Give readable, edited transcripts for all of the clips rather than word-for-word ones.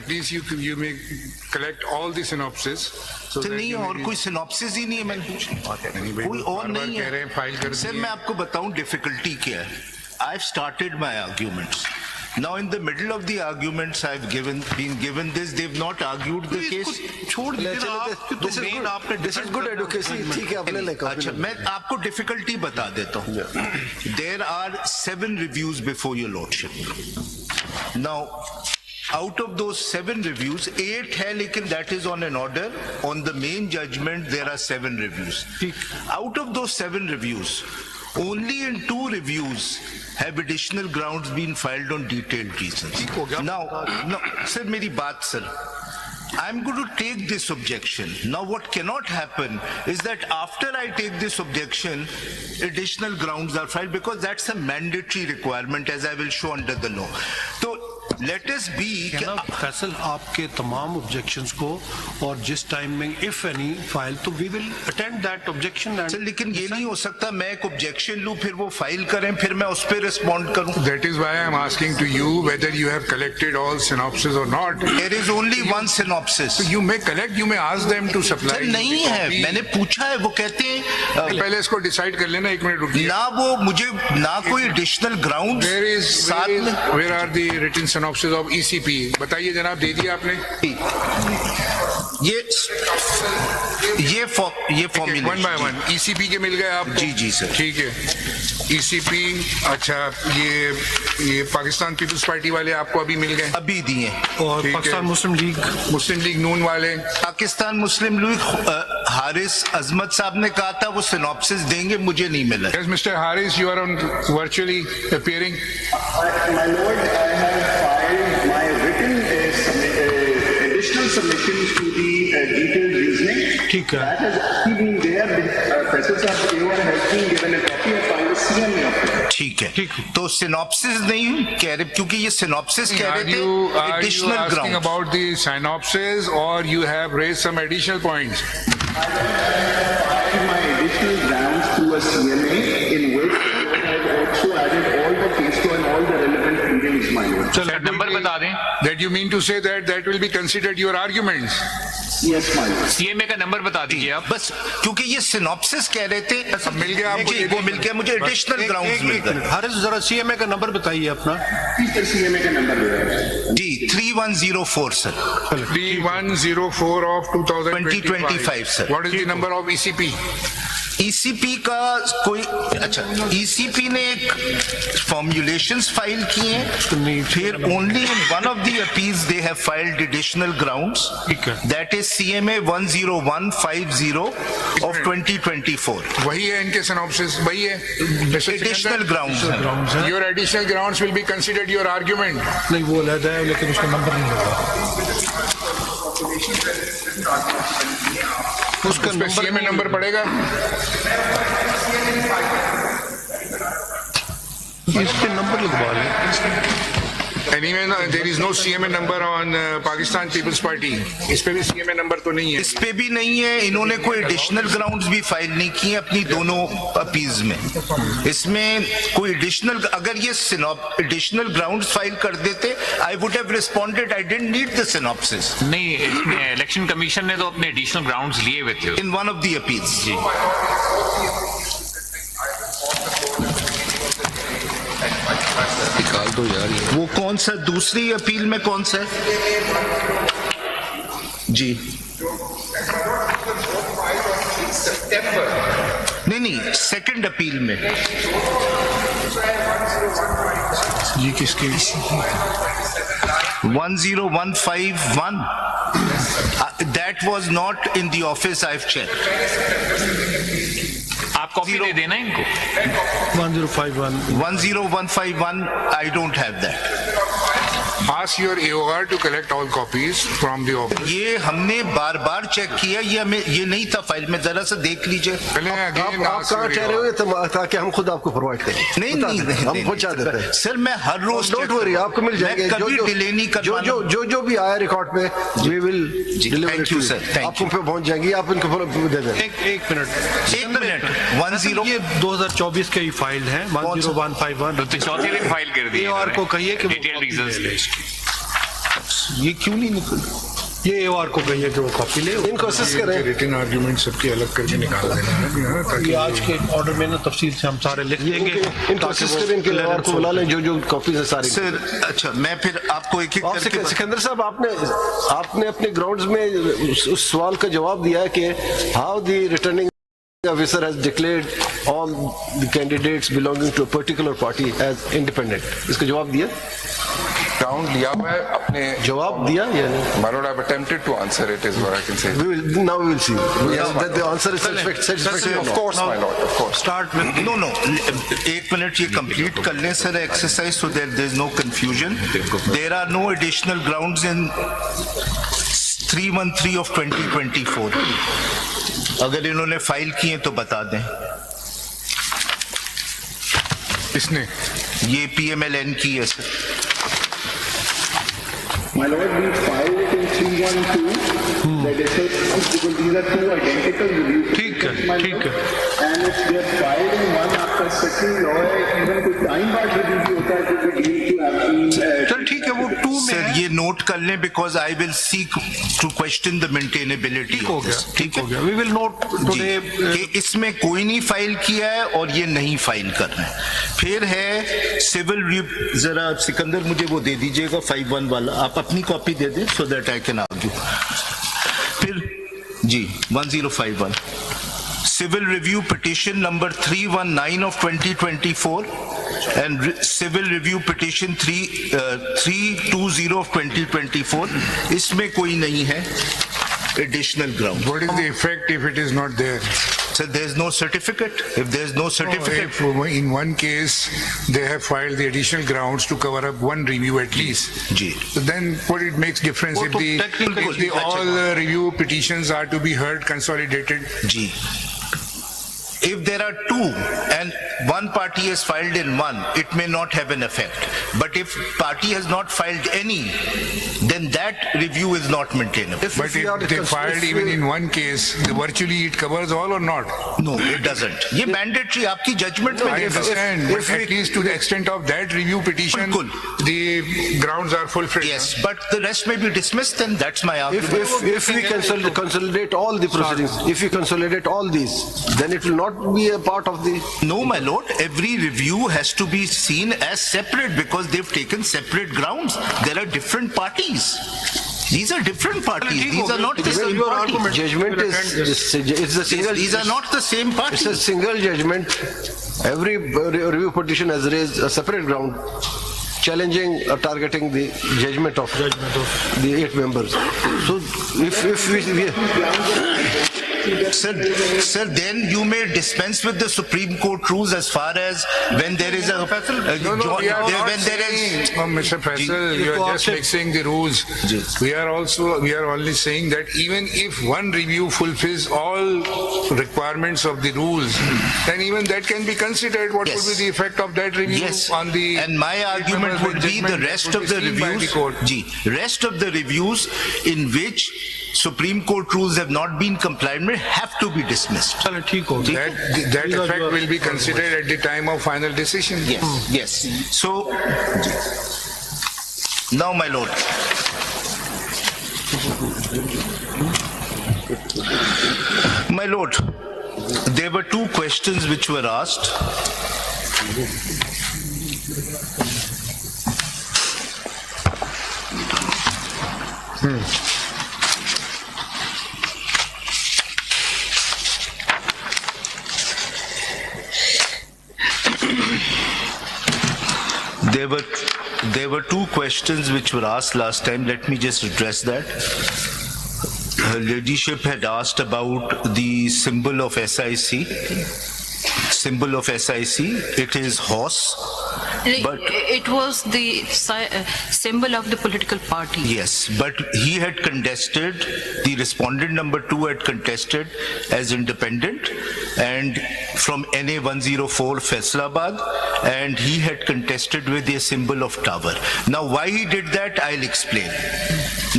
at least you may collect all the synopsis. So that नहीं you और may- कोई synopsis ही नहीं है, मैंने पूछा नहीं भाई, कोई और बार-बार नहीं कह रहे है। हैं फाइल कर सर दिए। मैं आपको बताऊं डिफिकल्टी क्या है। I've started my arguments. Now in the middle of the arguments I've been given this, they've not argued the case. छोड़ दीजिए ना आप, कि तो main आपने दिस इज गुड एडुकेसी, ठीक है अपने लेकर। अच्छा मैं आपको डिफिकल्टी बता देता हूँ। There are 7 reviews before your lordship. Now out of those 7 reviews, 8 है लेकिन that is on an order. On the main judgment there are 7 reviews. Out of those 7 reviews, only in 2 reviews have additional grounds been filed on detailed reasons. Now, no, sir, मेरी बात sir. I'm going to take this objection. Now what cannot happen is that after I take this objection, additional grounds are filed because that's a mandatory requirement as I will show under the law. So let us be Faisal आपके तमाम objections को और जिस time में if any file तो we will attend that objection sir लेकिन ये नहीं हो सकता मैं एक ऑब्जेक्शन लूं फिर वो फाइल करें फिर मैं उस पर रिस्पॉन्ड करूं. That is why I am asking to you whether you have collected all synopsis or not. There is only one synopsis. So you may collect, you may ask them to supply. Sir नहीं है, मैंने पूछा है, वो कहते हैं पहले इसको डिसाइड कर लेना, 1 मिनट रुकिए. ना वो मुझे ना कोई additional ground Where are the written synopsis of ECP? बताइए जनाब, दे दिया आपने? ये फॉर्मूला 1 by 1 ECP के मिल गए आपको? जी सर. ठीक है. ECP, अच्छा ये पाकिस्तान पीपल्स पार्टी वाले आपको अभी मिल गए? अभी दिए. और पाकिस्तान मुस्लिम लीग नून वाले? पाकिस्तान मुस्लिम लीग हारिस अजमत साहब ने कहा था वो सिनॉप्सिस देंगे, मुझे नहीं मिला. Yes, Mr. Harris, you are on virtually appearing. My lord, I have filed my written additional submissions to the detailed reasoning. ठीक है. That has actually been there. Professor Sahab, everyone has been given a copy of the CMA of it. ठीक है. तो synopsis नहीं कह रहे क्योंकि ये सिनॉप्सिस कह रहे थे Are you additional asking ground. about the synopsis or you have raised some additional points? I have filed my additional grounds through a CMA in which I have also added all the case law and all the relevant pleadings, my lord. चलो number बता दें. That you mean to say that will be considered your arguments? Yes, my lord. CMA का number बता दीजिए आप. बस क्योंकि ये सिनॉप्सिस कह रहे थे. अब मिल गया आपको? जी, वो मिल गया मुझे, एडिशनल ग्राउंड्स मिल गए. हारिस जरा सीएमए का नंबर बताइए अपना. Sir, CMA का नंबर ले रहा है. जी 3104 sir. 3104 of 2025, sir. What is the number of ECP? ECP का कोई अच्छा ईसीपी ने एक फॉर्मुलेशंस फाइल किए हैं, फिर only in one of the appeals they have filed additional grounds. ठीक है. That is CMA 10150 of 2024. वही है इनके synopsis, वही है. Additional grounds. Your additional grounds will be considered your argument. नहीं वो अलग है लेकिन उसका नंबर नहीं लगा. उसका CMA नंबर पड़ेगा. इसके नंबर लगवा लें. Anyway, no, there is no CMA number on Pakistan People's Party. इस पे भी CMA नंबर तो नहीं है. इस पे भी नहीं है. इन्होंने कोई एडिशनल ग्राउंड्स भी फाइल नहीं किए अपनी दोनों अपील्स में. इसमें कोई एडिशनल, अगर ये एडिशनल ग्राउंड्स फाइल कर देते I would have responded. I didn't need the synopsis. नहीं, इसमें इलेक्शन कमीशन ने तो अपने एडिशनल ग्राउंड्स लिए हुए थे in one of the appeals. जी. निकाल दो यार ये. वो कौन सा दूसरी अपील में कौन सा है जी? नहीं सेकंड अपील में. ये किसकी? 10151. That was not in the office. I've checked. आप कॉपी दे देना इनको. 1051. 10151. I don't have that. Ask your AOR to collect all copies from the office. ये हमने बार बार चेक किया, ये हमें ये नहीं था फाइल में. जरा सा देख लीजिए. पहले आप again ask कहाँ your ठहरे AOR. हुए थे ताकि हम खुद आपको प्रोवाइड करें? नहीं बता नहीं देते हैं, हम नहीं, पहुंचा देते हैं. सर मैं हर रोज डोंट वरी, आपको मिल जाएंगे. मैं कभी डिले नहीं करवाना. जो भी आया रिकॉर्ड में we will deliver. Thank you, sir. Thank आपको पे पहुंच जाएंगी. आप इनको दे दें. एक मिनट. 10. ये 2024 की फाइल है 10151. तो चौथे दिन फाइल कर दी. और को कहिए कि डिटेल रीजंस. ये क्यों नहीं निकल? ये एवार को कहिए कि वो कॉपी ले। इनको असिस्ट करें। रिटन आर्ग्यूमेंट सबके अलग करके निकाल देना है ताकि ये आज के ऑर्डर में ना तफसील से हम सारे लिख देंगे। इनको असिस्ट करें, इनके एवार को बुला लें, जो कॉपीज है सारी। सर अच्छा, मैं फिर आपको एक एक और करके सिकंदर साहब, आपने अपने ग्राउंड्स में उस सवाल का जवाब दिया है कि how the returning officer has declared all the candidates belonging to a particular party as independent. इसका जवाब दिया? Ground लिया हुआ है अपने. जवाब दिया या नहीं? My lord, I've attempted to answer it is what I can say. Now we will see. That the answer is satisfactory. Of course, my lord, of course. Start with No, एक minute ये complete कर लें sir exercise, so there is no confusion. There are no additional grounds in 313 of 2024. अगर इन्होंने file किए तो बता दें। इसने ये PMLN की है sir. My lord, we filed it in 312. That is because these are two identical reviews. ठीक है, My ठीक lord. है। And if they are filed in one after second law, even कोई time बाद review भी होता है तो we deal to have been. चल ठीक है, वो 2 में सर है। ये नोट कर लें because I will seek to question the maintainability. ठीक हो गया, ठीक हो गया। वी विल नोट जी, टुडे कि इसमें कोई नहीं फाइल किया है और ये नहीं फाइल कर रहे हैं। फिर है सिविल, जरा सिकंदर मुझे वो दे दीजिएगा 51 वाला, आप अपनी कॉपी दे दें so that I can argue. फिर जी 1051 civil review petition number 319 of 2024 and civil review petition 320 of 2024, इसमें कोई नहीं है additional ground. what is the effect if it is not there? So there is no certificate. If there is no certificate, If in one case they have filed the additional grounds to cover up one review at least, ji so then what it makes difference वो if तो the technical if the all review petitions are to be heard consolidated? Ji if there are two and one party has filed in one, it may not have an effect. But if party has not filed any, then that review is not maintainable. But if they filed even in one case, virtually it covers all or not? No, it doesn't. ये mandatory आपकी judgment में I understand, but at least to the extent of that review petition, बिल्कुल। the grounds are fulfilled. Yes, but the rest may be dismissed, and that's my argument. If we consolidate all the proceedings, if we consolidate all these, then it will not be a part of the. No, my lord, every review has to be seen as separate because they've taken separate grounds. There are different parties. These are different parties. These are not the same party. Judgment it's a single. These are not the same It's a party. single judgment. Every review petition has raised a separate ground, challenging or targeting the judgment of the 8 members. So if we Sir, then you may dispense with the Supreme Court rules as far as when there is a No, we are not when there is. saying, Mr. Faisal, you are just mixing the rules. We are only saying that even if one review fulfills all requirements of the rules, then even that can be considered. What Yes. would be the effect of that review Yes, on the? and my argument would be the judgment rest that of would the be seen by reviews, the court. rest of the reviews in which Supreme Court rules have not been complied with have to be dismissed. चलो ठीक हो गया। That effect will be considered at the time of final decision. Yes. So, now my lord. My lord, there were two questions which were asked. There were two questions which were asked last time. Let me just address that. Her ladyship had asked about the symbol of SIC. Symbol of SIC, it is horse. But It was the symbol of the political party. yes, but he had contested, the respondent number 2 had contested as independent and from NA 104 Faisalabad, and he had contested with a symbol of tower. Now why he did that, I'll explain.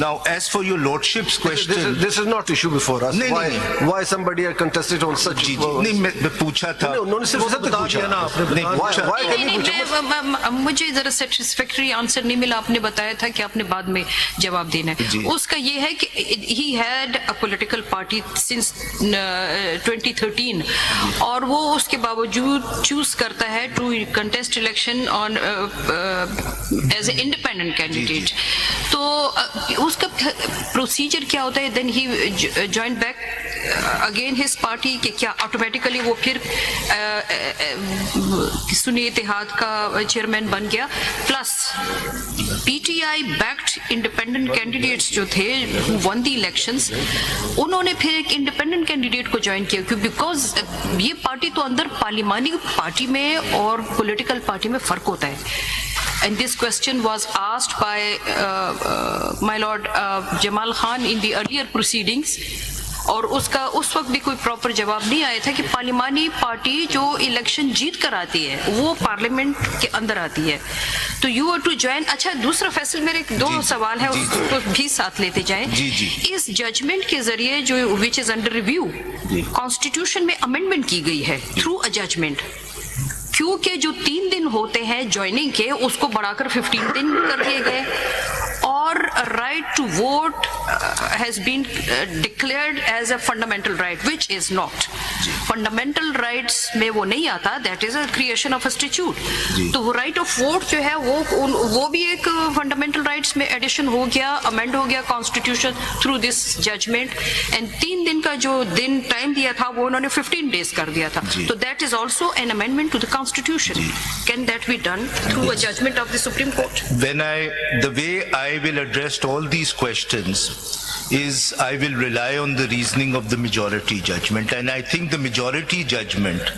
Now as for your lordship's question, this is not issue before us. नहीं, Why somebody had contested on such? जी, नहीं मैं पूछा था, उन्होंने सिर्फ सत्य पूछा। नहीं, Why can you पूछा? मुझे जरा सेटिस्फैक्टरी आंसर नहीं मिला. आपने बताया था कि आपने बाद में जवाब देना है. उसका ये है कि he had a political party since 2013 और वो उसके बावजूद चूज करता है to contest election on as a independent candidate. तो उसका प्रोसीजर क्या होता है? Then he join back again his party कि क्या ऑटोमेटिकली वो फिर सुन्नी इत्तेहाद का चेयरमैन बन गया? Plus PTI backed independent candidates जो थे who won the elections, उन्होंने फिर एक इंडिपेंडेंट कैंडिडेट को ज्वाइन किया क्योंकि बिकॉज ये पार्टी तो अंदर पार्लिमानी पार्टी में और पॉलिटिकल पार्टी में फर्क होता है. And this question was asked by my lord Jamal Khan in the earlier proceedings. और उसका उस वक्त भी कोई प्रॉपर जवाब नहीं आया था कि पार्लिमानी पार्टी जो इलेक्शन जीत कर आती है वो पार्लियामेंट के अंदर आती है. तो यू आर टू ज्वाइन. अच्छा, दूसरा फैसल, मेरे दो सवाल है उसको भी साथ लेते जाएं. इस जजमेंट के जरिए जो which is under review constitution में अमेंडमेंट की गई है थ्रू अ जजमेंट, क्योंकि जो 3 दिन होते हैं ज्वाइनिंग के उसको बढ़ाकर 15 दिन कर दिए गए और right to vote has been declared as a fundamental right which is not. Fundamental rights में वो नहीं आता, that is a creation of a statute. तो वो राइट ऑफ वोट जो है वो भी एक फंडामेंटल राइट्स में एडिशन हो गया, अमेंड हो गया constitution through this judgment. And 3 दिन का जो दिन टाइम दिया था वो उन्होंने 15 डेज कर दिया था. तो that is also an amendment to the constitution. Can that be done through a judgment of the Supreme Court? The way I will address all these questions is I will rely on the reasoning of the majority judgment, and I think the majority judgment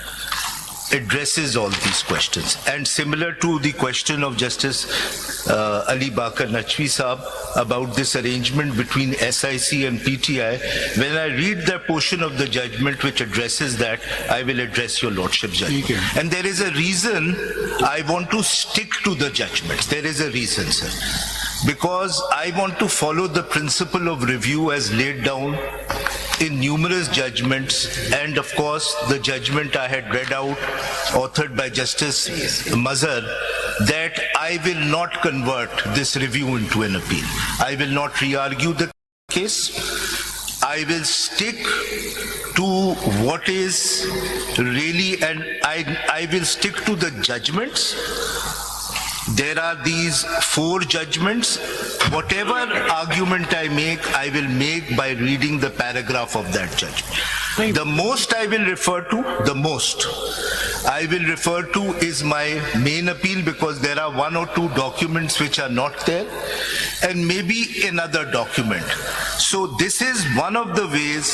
addresses all these questions. And similar to the question of Justice Ali Bakar Naqvi Saab about this arrangement between SIC and PTI, when I read the portion of the judgment which addresses that, I will address your lordship's judgment. And there is a reason I want to stick to the judgments. There is a reason, sir. Because I want to follow the principle of review as laid down in numerous judgments, and of course the judgment I had read out, authored by Justice Mazhar, that I will not convert this review into an appeal. I will not re-argue the case. I will stick to what is really, and I will stick to the judgments. There are these 4 judgments. Whatever argument I make, I will make by reading the paragraph of that judgment. The most I will refer to is my main appeal, because there are 1 or 2 documents which are not there, and maybe another document. So this is one of the ways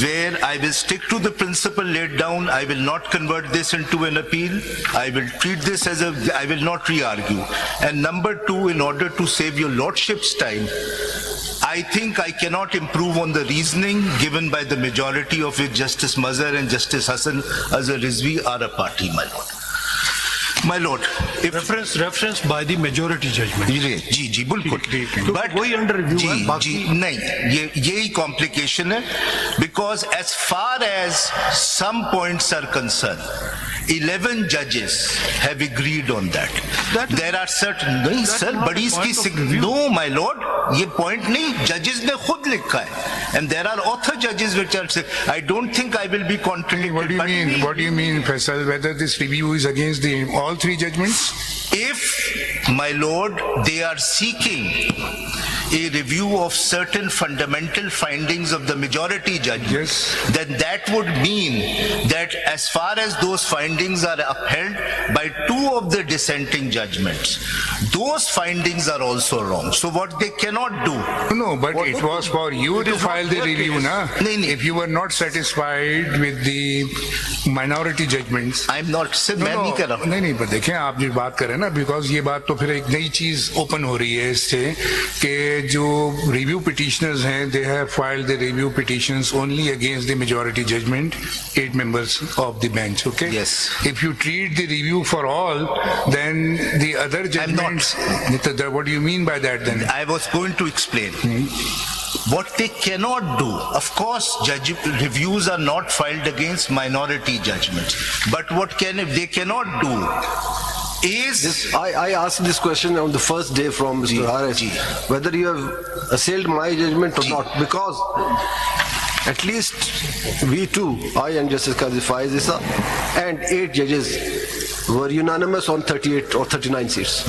where I will stick to the principle laid down. I will not convert this into an appeal. I will treat this as I will not re-argue. And number 2, in order to save your lordship's time, I think I cannot improve on the reasoning given by the majority of which Justice Mazhar and Justice Hassan Azhar Rizvi are a party, my lord. My lord, if reference by the majority judgment. जी बिल्कुल. But वही under review है, जी बाकी- नहीं, यही complication है, because as far as some points are concerned, 11 judges have agreed on that. There are certain, नहीं sir, बड़ी इसकी, no my lord, ये point नहीं, judges ने खुद लिखा है, and there are author judges which are, I don't think I will be contradicted. What do you mean? What do you mean, Faisal? Whether this review is against all 3 judgments? If, my lord, they are seeking a review of certain fundamental findings of the majority judgment, Yes. then that would mean that as far as those findings are upheld by 2 of the dissenting judgments, those findings are also wrong. So what they cannot do. No, but it was for you to file the review, na? नहीं, नहीं. If you were not satisfied with the minority judgments. I'm not, sir, मैं नहीं कर रहा हूँ. नहीं, पर देखें, आप जो बात कर रहे हैं ना, बिकॉज ये बात तो फिर एक नई चीज ओपन हो रही है इससे कि जो रिव्यू पिटिशनर्स हैं, they have filed the review petitions only against the majority judgment, 8 members of the bench, okay? Yes. If you treat the review for all, then the other judgments, what do you mean by that then? I was going to explain. What they cannot do, of course, reviews are not filed against minority judgments. But what they cannot do is I asked this question on the first day from Mr. Harris, whether you have assailed my judgment or not, because at least we too, I and Justice Qazi Faiz Issa and 8 judges were unanimous on 38 or 39 seats.